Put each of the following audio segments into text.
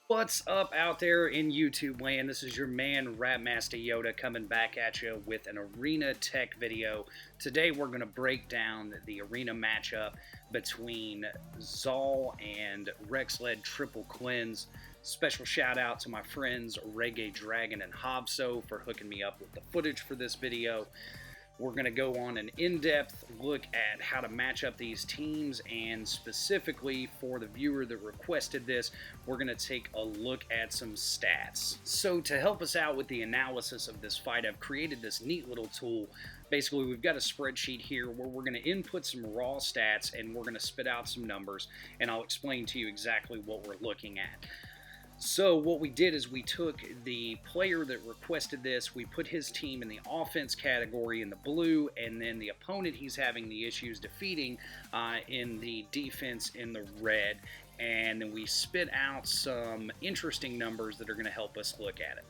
What's up out there in YouTube land? This is your man Rapmaster Yoda coming back at you with an arena tech video. Today we're going to break down the arena matchup between Zaul and Rex-led Triple Cleanse. Special shout out to my friends Reggae, Dragon, and Hobso for hooking me up with the footage for this video. We're going to go on an in-depth look at how to match up these teams, and specifically for the viewer that requested this, we're going to take a look at some stats. So to help us out with the analysis of this fight, I've created this neat little tool. Basically, we've got a spreadsheet here where we're going to input some raw stats and we're going to spit out some numbers, and I'll explain to you exactly what we're looking at. So what we did is we took the player that requested this, we put his team in the offense category in the blue, and then the opponent he's having the issues defeating in the defense in the red. And then we spit out some interesting numbers that are going to help us look at it.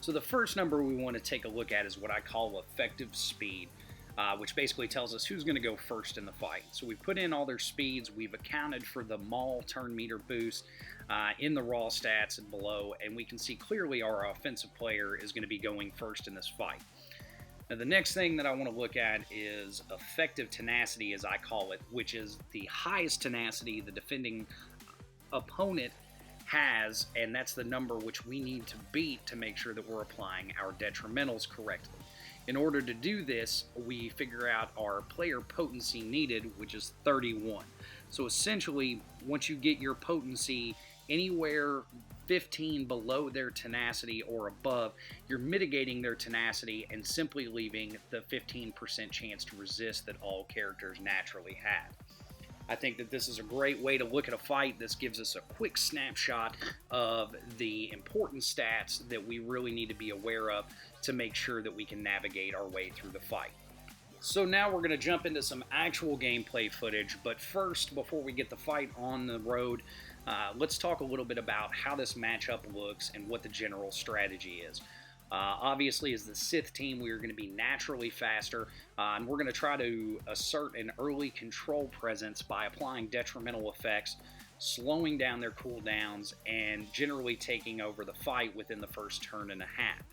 So the first number we want to take a look at is what I call effective speed. Which basically tells us who's going to go first in the fight. So we've put in all their speeds, we've accounted for the maul turn meter boost in the raw stats and below, and we can see clearly our offensive player is going to be going first in this fight. Now the next thing that I want to look at is effective tenacity, as I call it, which is the highest tenacity the defending opponent has, and that's the number which we need to beat to make sure that we're applying our detrimentals correctly. In order to do this, we figure out our player potency needed, which is 31. So essentially, once you get your potency anywhere 15 below their tenacity or above, you're mitigating their tenacity and simply leaving the 15% chance to resist that all characters naturally have. I think that this is a great way to look at a fight. This gives us a quick snapshot of the important stats that we really need to be aware of to make sure that we can navigate our way through the fight. So now we're going to jump into some actual gameplay footage, but first, before we get the fight on the road, let's talk a little bit about how this matchup looks and what the general strategy is. Obviously, as the Sith team, we are going to be naturally faster, and we're going to try to assert an early control presence by applying detrimental effects, slowing down their cooldowns, and generally taking over the fight within the first turn and a half.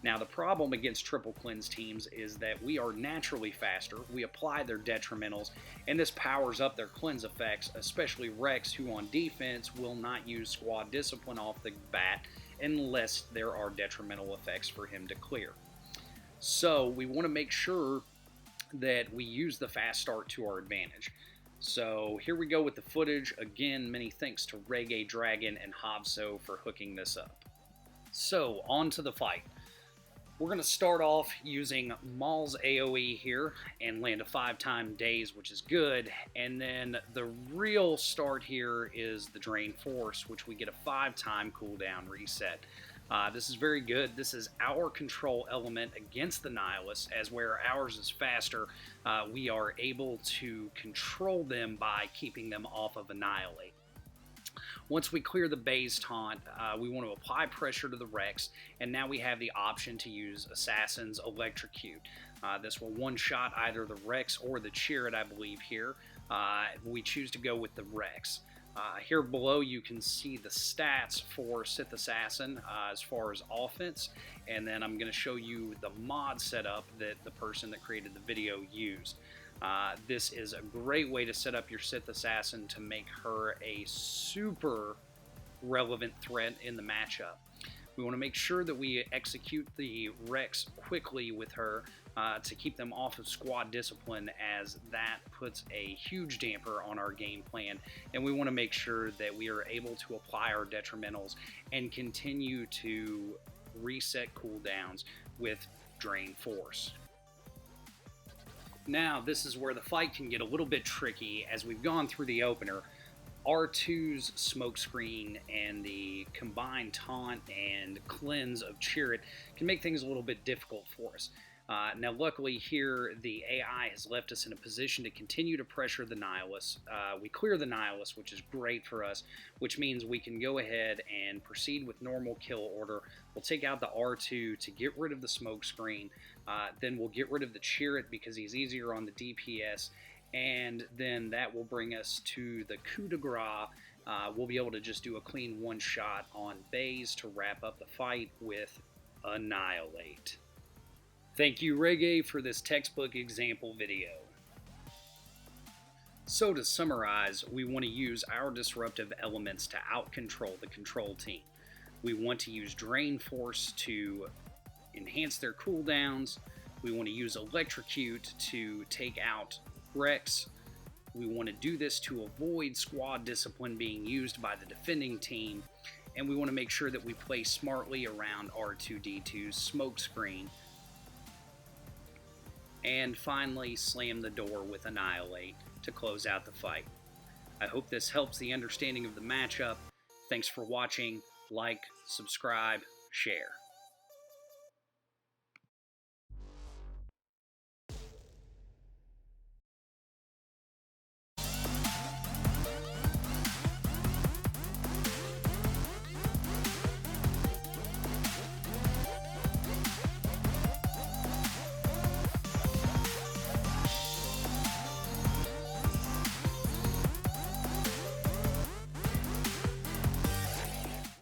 Now, the problem against Triple Cleanse teams is that we are naturally faster, we apply their detrimentals, and this powers up their cleanse effects, especially Rex, who on defense will not use squad discipline off the bat unless there are detrimental effects for him to clear. So we want to make sure that we use the fast start to our advantage. So here we go with the footage. Again, many thanks to Reggae, Dragon, and Hobso for hooking this up. So on to the fight. We're going to start off using Maul's AoE here and land a 5-time daze, which is good. And then the real start here is the Drain Force, which we get a 5-time cooldown reset. This is very good. This is our control element against the Nihilus, as where ours is faster, we are able to control them by keeping them off of Annihilate. Once we clear the base taunt, we want to apply pressure to the Rex, and now we have the option to use Assassin's Electrocute. This will one-shot either the Rex or the Chariot, I believe here. We choose to go with the Rex. Here below you can see the stats for Sith Assassin as far as offense, and then I'm going to show you the mod setup that the person that created the video used. This is a great way to set up your Sith Assassin to make her a super relevant threat in the matchup. We want to make sure that we execute the Rex quickly with her to keep them off of squad discipline, as that puts a huge damper on our game plan, and we want to make sure that we are able to apply our detrimentals and continue to reset cooldowns with Drain Force. Now, this is where the fight can get a little bit tricky. As we've gone through the opener, R2's smokescreen and the combined taunt and cleanse of Chariot can make things a little bit difficult for us. Now, luckily here, the AI has left us in a position to continue to pressure the Nihilus. We clear the Nihilus, which is great for us, which means we can go ahead and proceed with normal kill order. We'll take out the R2 to get rid of the smokescreen. Then we'll get rid of the Chariot because he's easier on the DPS. And then that will bring us to the coup de grace we'll be able to just do a clean one shot on Baze to wrap up the fight with Annihilate. Thank you, Reggae, for this textbook example video. So to summarize, we want to use our disruptive elements to out-control the control team. We want to use Drain Force to enhance their cooldowns. We want to use Electrocute to take out Rex. We want to do this to avoid squad discipline being used by the defending team. And we want to make sure that we play smartly around R2-D2's smokescreen. And finally, slam the door with Annihilate to close out the fight. I hope this helps the understanding of the matchup. Thanks for watching. Like, subscribe, share.